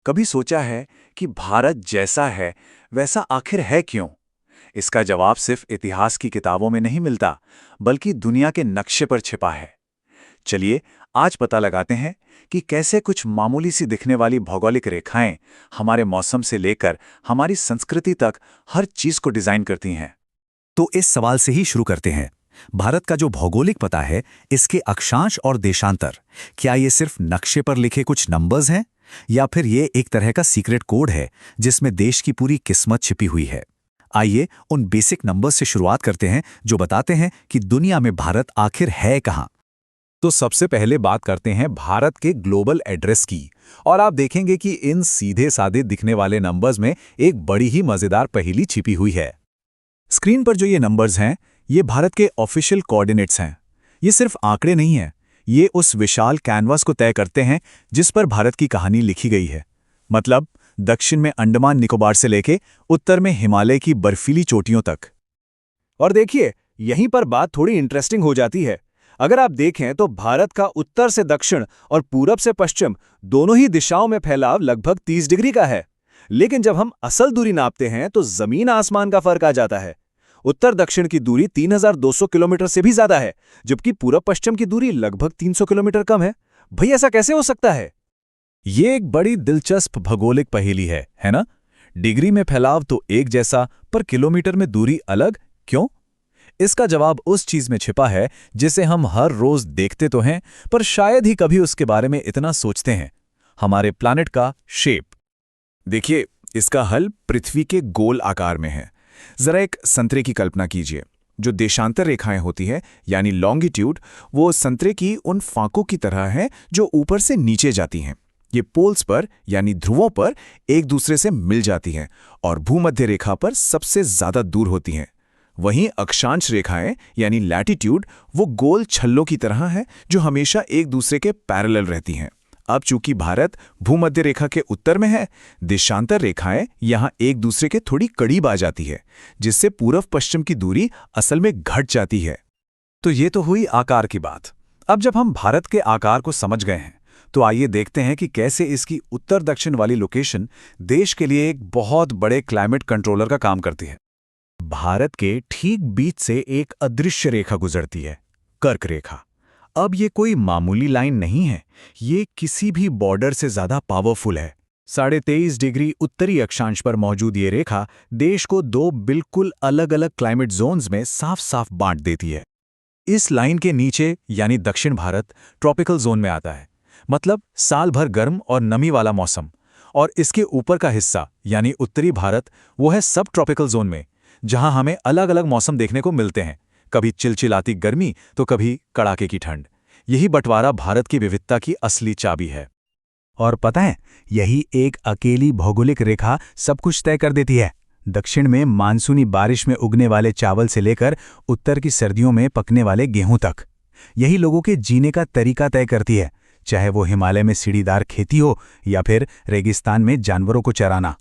कभी सोचा है कि भारत जैसा है वैसा आखिर है क्यों? इसका जवाब सिर्फ इतिहास की किताबों में नहीं मिलता, बल्कि दुनिया के नक्शे पर छिपा है। चलिए आज पता लगाते हैं कि कैसे कुछ मामूली सी दिखने वाली भौगोलिक रेखाएं हमारे मौसम से लेकर हमारी संस्कृति तक हर चीज को डिजाइन करती हैं। तो इस सवाल से ही शुरू करते हैं। भारत का जो भौगोलिक पता है, इसके अक्षांश और देशांतर, क्या ये सिर्फ नक्शे पर लिखे कुछ नंबर्स हैं, या फिर ये एक तरह का सीक्रेट कोड है जिसमें देश की पूरी किस्मत छिपी हुई है? आइए उन बेसिक नंबर्स से शुरुआत करते हैं जो बताते हैं कि दुनिया में भारत आखिर है कहां। तो सबसे पहले बात करते हैं भारत के ग्लोबल एड्रेस की, और आप देखेंगे कि इन सीधे साधे दिखने वाले नंबर्स में एक बड़ी ही मजेदार पहेली छिपी हुई है। स्क्रीन पर जो ये नंबर्स हैं, ये भारत के ऑफिशियल कोऑर्डिनेट्स हैं। ये सिर्फ आंकड़े नहीं हैं, ये उस विशाल कैनवास को तय करते हैं जिस पर भारत की कहानी लिखी गई है। मतलब दक्षिण में अंडमान निकोबार से लेके उत्तर में हिमालय की बर्फीली चोटियों तक। और देखिए, यहीं पर बात थोड़ी इंटरेस्टिंग हो जाती है। अगर आप देखें तो भारत का उत्तर से दक्षिण और पूरब से पश्चिम दोनों ही दिशाओं में फैलाव लगभग 30 डिग्री का है। लेकिन जब हम असल दूरी नापते हैं तो जमीन आसमान का फर्क आ जाता है। उत्तर दक्षिण की दूरी 3200 किलोमीटर से भी ज्यादा है, जबकि पूरब पश्चिम की दूरी लगभग 300 किलोमीटर कम है। भाई, ऐसा कैसे हो सकता है? ये एक बड़ी दिलचस्प भौगोलिक पहेली है ना? डिग्री में फैलाव तो एक जैसा, पर किलोमीटर में दूरी अलग क्यों? इसका जवाब उस चीज में छिपा है जिसे हम हर रोज देखते तो हैं, पर शायद ही कभी उसके बारे में इतना सोचते हैं। हमारे प्लैनेट का शेप। देखिए, इसका हल पृथ्वी के गोल आकार में है। जरा एक संतरे की कल्पना कीजिए। जो देशांतर रेखाएं होती हैं, यानी लॉन्गिट्यूड, वो संतरे की उन फांकों की तरह हैं जो ऊपर से नीचे जाती हैं। ये पोल्स पर, यानी ध्रुवों पर, एक दूसरे से मिल जाती हैं और भूमध्य रेखा पर सबसे ज्यादा दूर होती हैं। वहीं अक्षांश रेखाएं, यानी लैटिट्यूड, वो गोल छल्लों की तरह हैं जो हमेशा एक दूसरे के पैरेलल रहती हैं। अब चूंकि भारत भूमध्य रेखा के उत्तर में है, देशांतर रेखाएं यहां एक दूसरे के थोड़ी करीब आ जाती है, जिससे पूर्व पश्चिम की दूरी असल में घट जाती है। तो ये तो हुई आकार की बात। अब जब हम भारत के आकार को समझ गए हैं, तो आइए देखते हैं कि कैसे इसकी उत्तर दक्षिण वाली लोकेशन देश के लिए एक बहुत बड़े क्लाइमेट कंट्रोलर का काम करती है। भारत के ठीक बीच से एक अदृश्य रेखा गुजरती है, कर्क रेखा। अब ये कोई मामूली लाइन नहीं है, ये किसी भी बॉर्डर से ज्यादा पावरफुल है। 23.5 डिग्री उत्तरी अक्षांश पर मौजूद ये रेखा देश को दो बिल्कुल अलग अलग क्लाइमेट जोन्स में साफ साफ बांट देती है। इस लाइन के नीचे, यानी दक्षिण भारत, ट्रॉपिकल जोन में आता है, मतलब साल भर गर्म और नमी वाला मौसम। और इसके ऊपर का हिस्सा, यानी उत्तरी भारत, वो है सब ट्रॉपिकल जोन में, जहां हमें अलग अलग मौसम देखने को मिलते हैं। कभी चिलचिलाती गर्मी तो कभी कड़ाके की ठंड। यही बंटवारा भारत की विविधता की असली चाबी है। और पता है, यही एक अकेली भौगोलिक रेखा सब कुछ तय कर देती है। दक्षिण में मानसूनी बारिश में उगने वाले चावल से लेकर उत्तर की सर्दियों में पकने वाले गेहूं तक। यही लोगों के जीने का तरीका तय करती है, चाहे वो हिमालय में सीढ़ीदार खेती हो या फिर रेगिस्तान में जानवरों को चराना।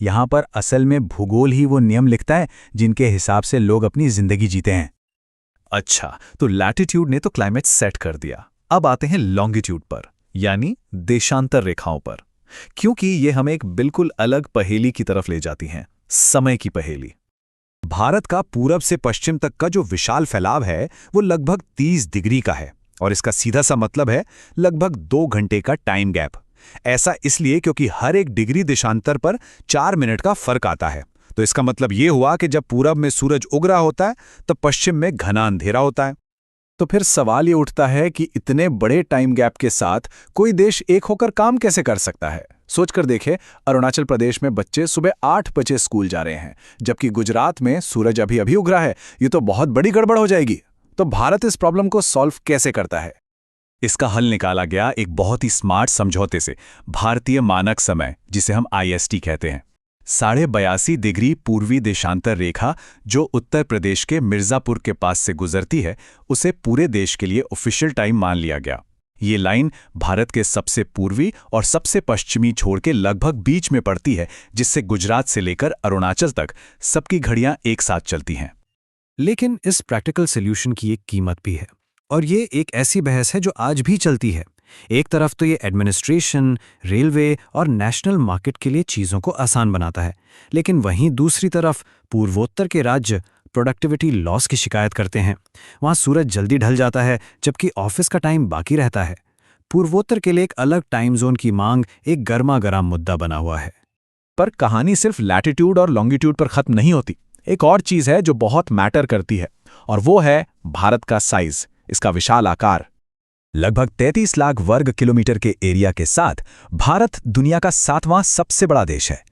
यहां पर असल में भूगोल ही वो नियम लिखता है जिनके हिसाब से लोग अपनी जिंदगी जीते हैं। अच्छा, तो लैटिट्यूड ने तो क्लाइमेट सेट कर दिया। अब आते हैं लॉन्गिट्यूड पर, यानी देशांतर रेखाओं पर, क्योंकि ये हमें एक बिल्कुल अलग पहेली की तरफ ले जाती हैं, समय की पहेली। भारत का पूरब से पश्चिम तक का जो विशाल फैलाव है, वो लगभग 30 डिग्री का है, और इसका सीधा सा मतलब है लगभग 2 घंटे का टाइम गैप। ऐसा इसलिए क्योंकि हर एक डिग्री देशांतर पर 4 मिनट का फर्क आता है। तो इसका मतलब ये हुआ कि जब पूरब में सूरज उग रहा होता है, तब पश्चिम में घना अंधेरा होता है। तो फिर सवाल ये उठता है कि इतने बड़े टाइम गैप के साथ कोई देश एक होकर काम कैसे कर सकता है? सोचकर देखें, अरुणाचल प्रदेश में बच्चे सुबह 8 बजे स्कूल जा रहे हैं, जबकि गुजरात में सूरज अभी अभी उग रहा है। ये तो बहुत बड़ी गड़बड़ हो जाएगी। तो भारत इस प्रॉब्लम को सॉल्व कैसे करता है? इसका हल निकाला गया एक बहुत ही स्मार्ट समझौते से, भारतीय मानक समय, जिसे हम IST कहते हैं। 82.5 डिग्री पूर्वी देशांतर रेखा जो उत्तर प्रदेश के मिर्जापुर के पास से गुजरती है, उसे पूरे देश के लिए ऑफिशियल टाइम मान लिया गया। ये लाइन भारत के सबसे पूर्वी और सबसे पश्चिमी छोर के लगभग बीच में पड़ती है, जिससे गुजरात से लेकर अरुणाचल तक सबकी घड़ियां एक साथ चलती हैं। लेकिन इस प्रैक्टिकल सॉल्यूशन की एक कीमत भी है, और ये एक ऐसी बहस है जो आज भी चलती है एक तरफ तो ये एडमिनिस्ट्रेशन, रेलवे और नेशनल मार्केट के लिए चीज़ों को आसान बनाता है, लेकिन वहीं दूसरी तरफ पूर्वोत्तर के राज्य प्रोडक्टिविटी लॉस की शिकायत करते हैं। वहाँ सूरज जल्दी ढल जाता है जबकि ऑफिस का टाइम बाकी रहता है। पूर्वोत्तर के लिए एक अलग टाइम जोन की मांग एक गर्मा-गर्म मुद्दा बना हुआ है। पर कहानी सिर्फ लैटिट्यूड और लॉन्गिट्यूड पर खत्म नहीं होती। एक और चीज है जो बहुत मैटर करती है, और वो है भारत का साइज, इसका विशाल आकार। लगभग 33 लाख वर्ग किलोमीटर के एरिया के साथ भारत दुनिया का 7वां सबसे बड़ा देश है।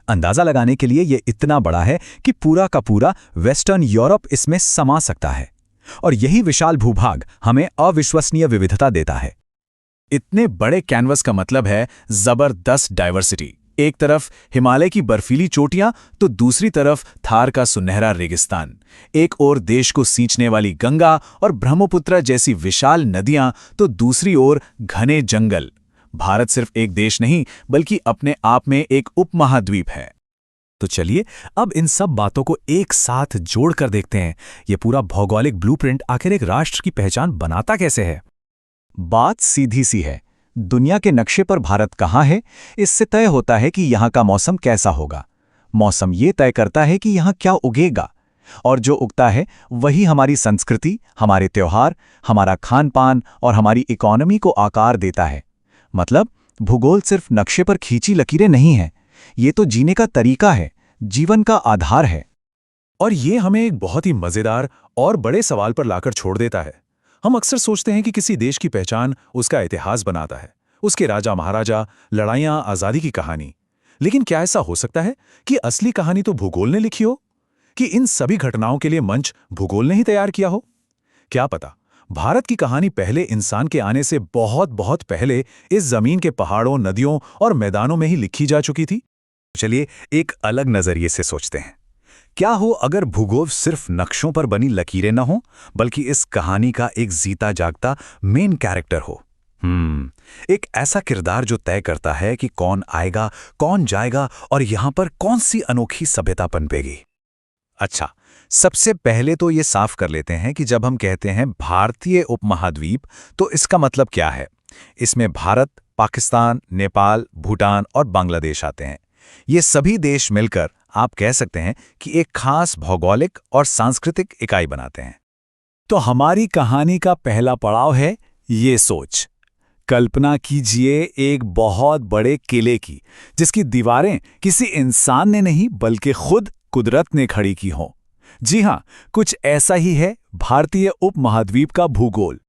अंदाजा लगाने के लिए ये इतना बड़ा है कि पूरा का पूरा वेस्टर्न यूरोप इसमें समा सकता है। और यही विशाल भूभाग हमें अविश्वसनीय विविधता देता है। इतने बड़े कैनवस का मतलब है जबरदस्त डाइवर्सिटी। एक तरफ हिमालय की बर्फीली चोटियां तो दूसरी तरफ थार का सुनहरा रेगिस्तान। एक ओर देश को सींचने वाली गंगा और ब्रह्मपुत्र जैसी विशाल नदियां तो दूसरी ओर घने जंगल। भारत सिर्फ एक देश नहीं बल्कि अपने आप में एक उपमहाद्वीप है। तो चलिए अब इन सब बातों को एक साथ जोड़कर देखते हैं, ये पूरा भौगोलिक ब्लूप्रिंट आखिर एक राष्ट्र की पहचान बनाता कैसे है। बात सीधी सी है, दुनिया के नक्शे पर भारत कहाँ है, इससे तय होता है कि यहाँ का मौसम कैसा होगा। मौसम ये तय करता है कि यहाँ क्या उगेगा, और जो उगता है वही हमारी संस्कृति, हमारे त्योहार, हमारा खान पान और हमारी इकोनॉमी को आकार देता है। मतलब भूगोल सिर्फ नक्शे पर खींची लकीरें नहीं हैं, ये तो जीने का तरीका है, जीवन का आधार है। और ये हमें एक बहुत ही मजेदार और बड़े सवाल पर लाकर छोड़ देता है। हम अक्सर सोचते हैं कि किसी देश की पहचान उसका इतिहास बनाता है, उसके राजा महाराजा, लड़ाइयाँ, आज़ादी की कहानी। लेकिन क्या ऐसा हो सकता है कि असली कहानी तो भूगोल ने लिखी हो, कि इन सभी घटनाओं के लिए मंच भूगोल ने ही तैयार किया हो? क्या पता, भारत की कहानी पहले इंसान के आने से बहुत बहुत पहले इस जमीन के पहाड़ों, नदियों और मैदानों में ही लिखी जा चुकी थी। चलिए एक अलग नजरिए से सोचते हैं। क्या हो अगर भूगोल सिर्फ नक्शों पर बनी लकीरें न हो, बल्कि इस कहानी का एक जीता जागता मेन कैरेक्टर हो। एक ऐसा किरदार जो तय करता है कि कौन आएगा, कौन जाएगा और यहां पर कौन सी अनोखी सभ्यता पनपेगी। अच्छा, सबसे पहले तो ये साफ कर लेते हैं कि जब हम कहते हैं भारतीय उपमहाद्वीप, तो इसका मतलब क्या है। इसमें भारत, पाकिस्तान, नेपाल, भूटान और बांग्लादेश आते हैं। ये सभी देश मिलकर आप कह सकते हैं कि एक खास भौगोलिक और सांस्कृतिक इकाई बनाते हैं। तो हमारी कहानी का पहला पड़ाव है ये सोच। कल्पना कीजिए एक बहुत बड़े किले की, जिसकी दीवारें किसी इंसान ने नहीं बल्कि खुद कुदरत ने खड़ी की हों। जी हां, कुछ ऐसा ही है भारतीय उपमहाद्वीप का भूगोल।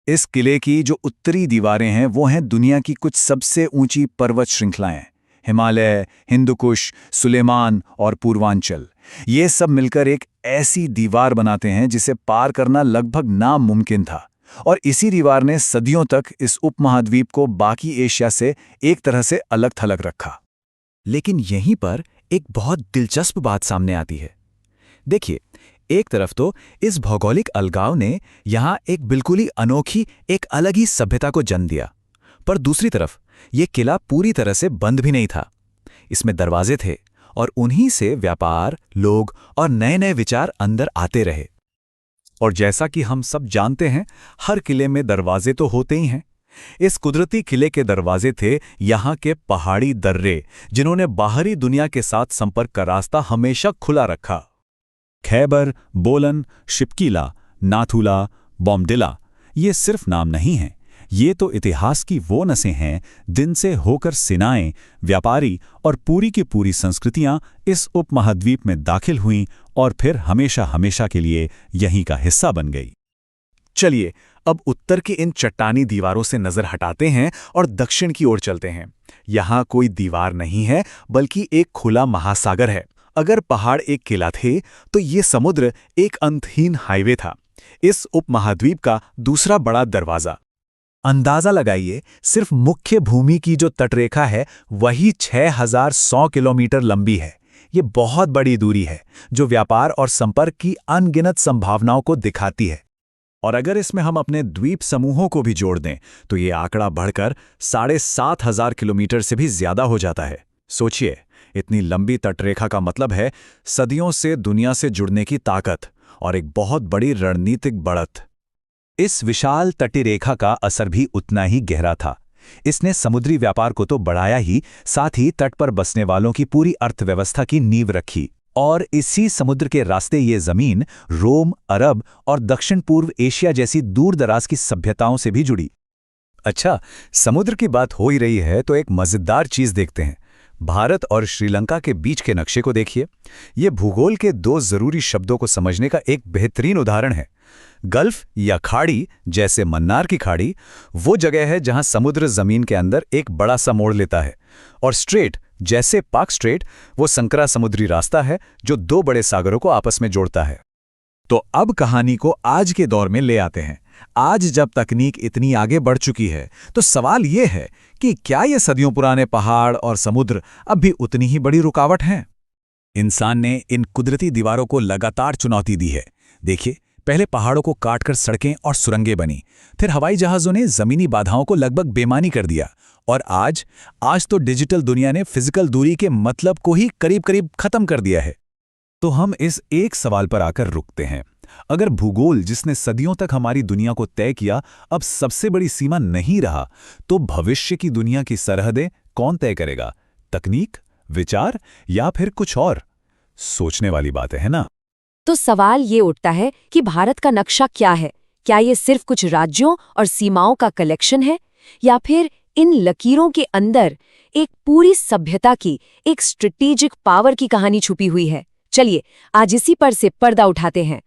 इस किले की जो उत्तरी दीवारें हैं वो हैं दुनिया की कुछ सबसे ऊंची पर्वत श्रृंखलाएं, हिमालय, हिंदुकुश, सुलेमान और पूर्वांचल। ये सब मिलकर एक ऐसी दीवार बनाते हैं जिसे पार करना लगभग नामुमकिन था, और इसी दीवार ने सदियों तक इस उपमहाद्वीप को बाकी एशिया से एक तरह से अलग थलग रखा। लेकिन यहीं पर एक बहुत दिलचस्प बात सामने आती है। देखिए, एक तरफ तो इस भौगोलिक अलगाव ने यहां एक बिल्कुल ही अनोखी, एक अलग ही सभ्यता को जन्म दिया, पर दूसरी तरफ ये किला पूरी तरह से बंद भी नहीं था। इसमें दरवाजे थे और उन्हीं से व्यापार, लोग और नए नए विचार अंदर आते रहे। और जैसा कि हम सब जानते हैं, हर किले में दरवाजे तो होते ही हैं। इस कुदरती किले के दरवाजे थे यहाँ के पहाड़ी दर्रे, जिन्होंने बाहरी दुनिया के साथ संपर्क का रास्ता हमेशा खुला रखा। खैबर, बोलन, शिपकीला, नाथुला, बॉमडिला, ये सिर्फ नाम नहीं हैं, ये तो इतिहास की वो नसें हैं जिनसे होकर सेनाएं, व्यापारी और पूरी की पूरी संस्कृतियां इस उपमहाद्वीप में दाखिल हुईं और फिर हमेशा हमेशा के लिए यहीं का हिस्सा बन गई। चलिए अब उत्तर की इन चट्टानी दीवारों से नजर हटाते हैं और दक्षिण की ओर चलते हैं। यहाँ कोई दीवार नहीं है बल्कि एक खुला महासागर है। अगर पहाड़ एक किला थे तो ये समुद्र एक अंतहीन हाईवे था, इस उपमहाद्वीप का दूसरा बड़ा दरवाजा। अंदाजा लगाइए, सिर्फ मुख्य भूमि की जो तटरेखा है वही 6100 किलोमीटर लंबी है। ये बहुत बड़ी दूरी है जो व्यापार और संपर्क की अनगिनत संभावनाओं को दिखाती है। और अगर इसमें हम अपने द्वीप समूहों को भी जोड़ दें तो ये आंकड़ा बढ़कर 7500 किलोमीटर से भी ज्यादा हो जाता है। सोचिए, इतनी लंबी तटरेखा का मतलब है सदियों से दुनिया से जुड़ने की ताकत और एक बहुत बड़ी रणनीतिक बढ़त। इस विशाल तटीय रेखा का असर भी उतना ही गहरा था। इसने समुद्री व्यापार को तो बढ़ाया ही, साथ ही तट पर बसने वालों की पूरी अर्थव्यवस्था की नींव रखी। और इसी समुद्र के रास्ते ये जमीन रोम, अरब और दक्षिण पूर्व एशिया जैसी दूर दराज की सभ्यताओं से भी जुड़ी। अच्छा, समुद्र की बात हो ही रही है तो एक मजेदार चीज देखते हैं। भारत और श्रीलंका के बीच के नक्शे को देखिए। ये भूगोल के दो जरूरी शब्दों को समझने का एक बेहतरीन उदाहरण है। गल्फ या खाड़ी, जैसे मन्नार की खाड़ी, वो जगह है जहां समुद्र जमीन के अंदर एक बड़ा सा मोड़ लेता है, और स्ट्रेट, जैसे पाक स्ट्रेट, वो संकरा समुद्री रास्ता है जो दो बड़े सागरों को आपस में जोड़ता है। तो अब कहानी को आज के दौर में ले आते हैं। आज जब तकनीक इतनी आगे बढ़ चुकी है, तो सवाल ये है कि क्या ये सदियों पुराने पहाड़ और समुद्र अब भी उतनी ही बड़ी रुकावट हैं? इंसान ने इन कुदरती दीवारों को लगातार चुनौती दी है। देखिए, पहले पहाड़ों को काटकर सड़कें और सुरंगें बनी, फिर हवाई जहाज़ों ने ज़मीनी बाधाओं को लगभग बेमानी कर दिया, और आज तो डिजिटल दुनिया ने फिजिकल दूरी के मतलब को ही करीब-करीब खत्म कर दिया है। तो हम इस एक सवाल पर आकर रुकते हैं। अगर भूगोल, जिसने सदियों तक हमारी दुनिया को तय किया, अब सबसे बड़ी सीमा नहीं रहा, तो भविष्य की दुनिया की सरहदें कौन तय करेगा? तकनीक, विचार या फिर कुछ और? सोचने वाली बात है ना? तो सवाल ये उठता है कि भारत का नक्शा क्या है? क्या ये सिर्फ कुछ राज्यों और सीमाओं का कलेक्शन है, या फिर इन लकीरों के अंदर एक पूरी सभ्यता की, एक स्ट्रेटेजिक पावर की कहानी छुपी हुई है? चलिए आज इसी पर से पर्दा उठाते हैं।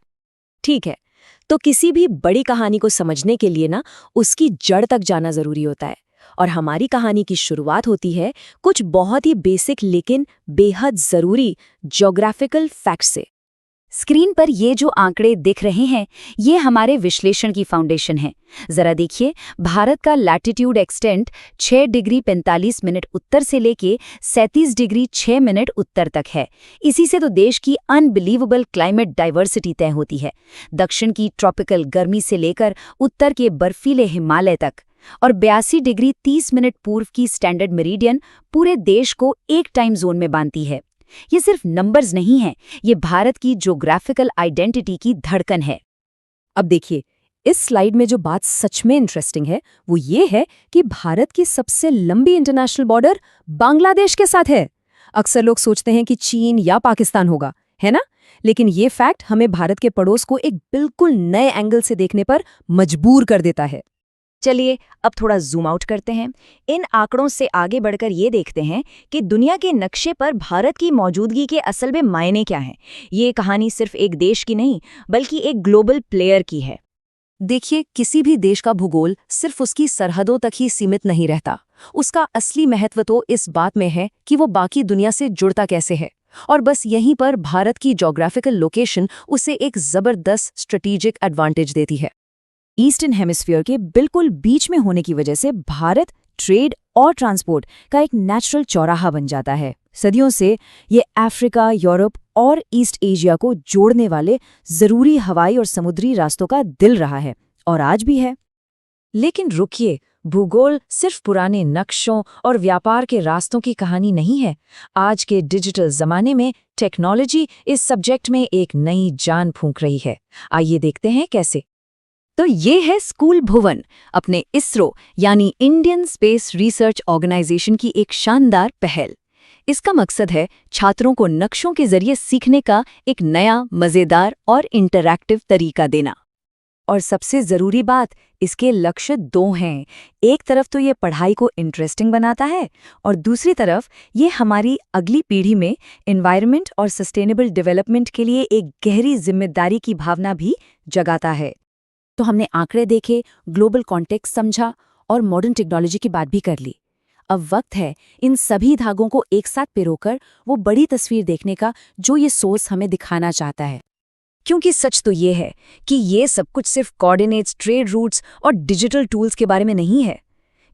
ठीक है, तो किसी भी बड़ी कहानी को समझने के लिए ना उसकी जड़ तक जाना जरूरी होता है, और हमारी कहानी की शुरुआत होती है कुछ बहुत ही बेसिक लेकिन बेहद जरूरी ज्योग्राफिकल फैक्ट से। स्क्रीन पर ये जो आंकड़े दिख रहे हैं, ये हमारे विश्लेषण की फाउंडेशन है। जरा देखिए, भारत का लैटिट्यूड एक्सटेंट 6 डिग्री 45 मिनट उत्तर से लेके 37 डिग्री 6 मिनट उत्तर तक है। इसी से तो देश की अनबिलीवेबल क्लाइमेट डाइवर्सिटी तय होती है, दक्षिण की ट्रॉपिकल गर्मी से लेकर उत्तर के बर्फीले हिमालय तक। और 82 डिग्री 30 मिनट पूर्व की स्टैंडर्ड मेरिडियन पूरे देश को एक टाइम जोन में बांधती है। ये सिर्फ नंबर्स नहीं हैं, ये भारत की ज्योग्राफिकल आइडेंटिटी की धड़कन है। अब देखिए, इस स्लाइड में जो बात सच में इंटरेस्टिंग है वो ये है कि भारत की सबसे लंबी इंटरनेशनल बॉर्डर बांग्लादेश के साथ है। अक्सर लोग सोचते हैं कि चीन या पाकिस्तान होगा, है ना? लेकिन ये फैक्ट हमें भारत के पड़ोस को एक बिल्कुल नए एंगल से देखने पर मजबूर कर देता है। चलिए अब थोड़ा जूम आउट करते हैं। इन आंकड़ों से आगे बढ़कर ये देखते हैं कि दुनिया के नक्शे पर भारत की मौजूदगी के असल में मायने क्या हैं। ये कहानी सिर्फ एक देश की नहीं, बल्कि एक ग्लोबल प्लेयर की है। देखिए, किसी भी देश का भूगोल सिर्फ उसकी सरहदों तक ही सीमित नहीं रहता। उसका असली महत्व तो इस बात में है कि वो बाकी दुनिया से जुड़ता कैसे है। और बस यहीं पर भारत की ज्योग्राफिकल लोकेशन उसे एक जबरदस्त स्ट्रेटेजिक एडवांटेज देती है। ईस्टर्न हेमिस्फीयर के बिल्कुल बीच में होने की वजह से भारत ट्रेड और ट्रांसपोर्ट का एक नेचुरल चौराहा बन जाता है। सदियों से ये अफ्रीका, यूरोप और ईस्ट एशिया को जोड़ने वाले जरूरी हवाई और समुद्री रास्तों का दिल रहा है, और आज भी है। लेकिन रुकिए, भूगोल सिर्फ पुराने नक्शों और व्यापार के रास्तों की कहानी नहीं है। आज के डिजिटल जमाने में टेक्नोलॉजी इस सब्जेक्ट में एक नई जान फूंक रही है। आइए देखते हैं कैसे। तो ये है स्कूल भुवन, अपने इसरो यानी इंडियन स्पेस रिसर्च ऑर्गेनाइजेशन की एक शानदार पहल। इसका मकसद है छात्रों को नक्शों के जरिए सीखने का एक नया, मजेदार और इंटरैक्टिव तरीका देना। और सबसे जरूरी बात, इसके लक्ष्य 2 हैं। एक तरफ तो ये पढ़ाई को इंटरेस्टिंग बनाता है, और दूसरी तरफ ये हमारी अगली पीढ़ी में एनवायरनमेंट और सस्टेनेबल डेवलपमेंट के लिए एक गहरी जिम्मेदारी की भावना भी जगाता है। तो हमने आंकड़े देखे, ग्लोबल कॉन्टेक्स्ट समझा और मॉडर्न टेक्नोलॉजी की बात भी कर ली। अब वक्त है इन सभी धागों को एक साथ पिरोकर वो बड़ी तस्वीर देखने का जो ये सोर्स हमें दिखाना चाहता है। क्योंकि सच तो ये है कि ये सब कुछ सिर्फ कोऑर्डिनेट्स, ट्रेड रूट्स और डिजिटल टूल्स के बारे में नहीं है।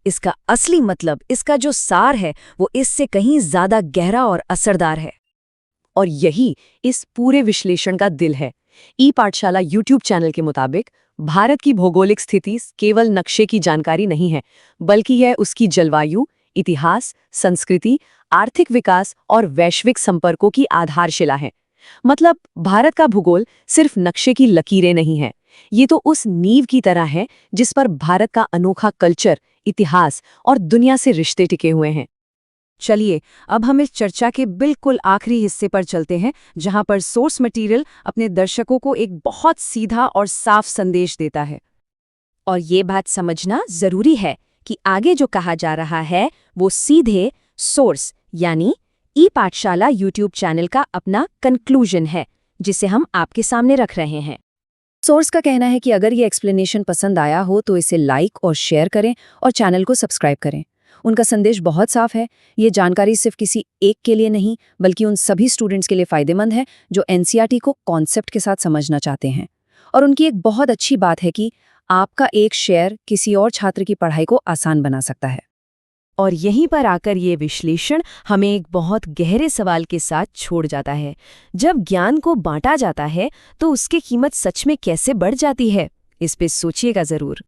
इसका असली मतलब, इसका जो सार है, वो इससे कहीं ज्यादा गहरा और असरदार है। और यही इस पूरे विश्लेषण का दिल है। ई पाठशाला यूट्यूब चैनल के मुताबिक भारत की भौगोलिक स्थिति केवल नक्शे की जानकारी नहीं है, बल्कि यह उसकी जलवायु, इतिहास, संस्कृति, आर्थिक विकास और वैश्विक संपर्कों की आधारशिला है। मतलब भारत का भूगोल सिर्फ नक्शे की लकीरें नहीं है, ये तो उस नींव की तरह है जिस पर भारत का अनोखा कल्चर, इतिहास और दुनिया से रिश्ते टिके हुए हैं। चलिए अब हम इस चर्चा के बिल्कुल आखिरी हिस्से पर चलते हैं, जहां पर सोर्स मटेरियल अपने दर्शकों को एक बहुत सीधा और साफ संदेश देता है। और ये बात समझना जरूरी है कि आगे जो कहा जा रहा है वो सीधे सोर्स यानी ई पाठशाला यूट्यूब चैनल का अपना कंक्लूजन है, जिसे हम आपके सामने रख रहे हैं। सोर्स का कहना है कि अगर ये एक्सप्लेनेशन पसंद आया हो तो इसे लाइक और शेयर करें और चैनल को सब्सक्राइब करें। उनका संदेश बहुत साफ है, ये जानकारी सिर्फ किसी एक के लिए नहीं बल्कि उन सभी स्टूडेंट्स के लिए फायदेमंद है जो एनसीईआरटी को कॉन्सेप्ट के साथ समझना चाहते हैं। और उनकी एक बहुत अच्छी बात है कि आपका एक शेयर किसी और छात्र की पढ़ाई को आसान बना सकता है। और यहीं पर आकर ये विश्लेषण हमें एक बहुत गहरे सवाल के साथ छोड़ जाता है। जब ज्ञान को बांटा जाता है तो उसकी कीमत सच में कैसे बढ़ जाती है? इस पे सोचिएगा जरूर।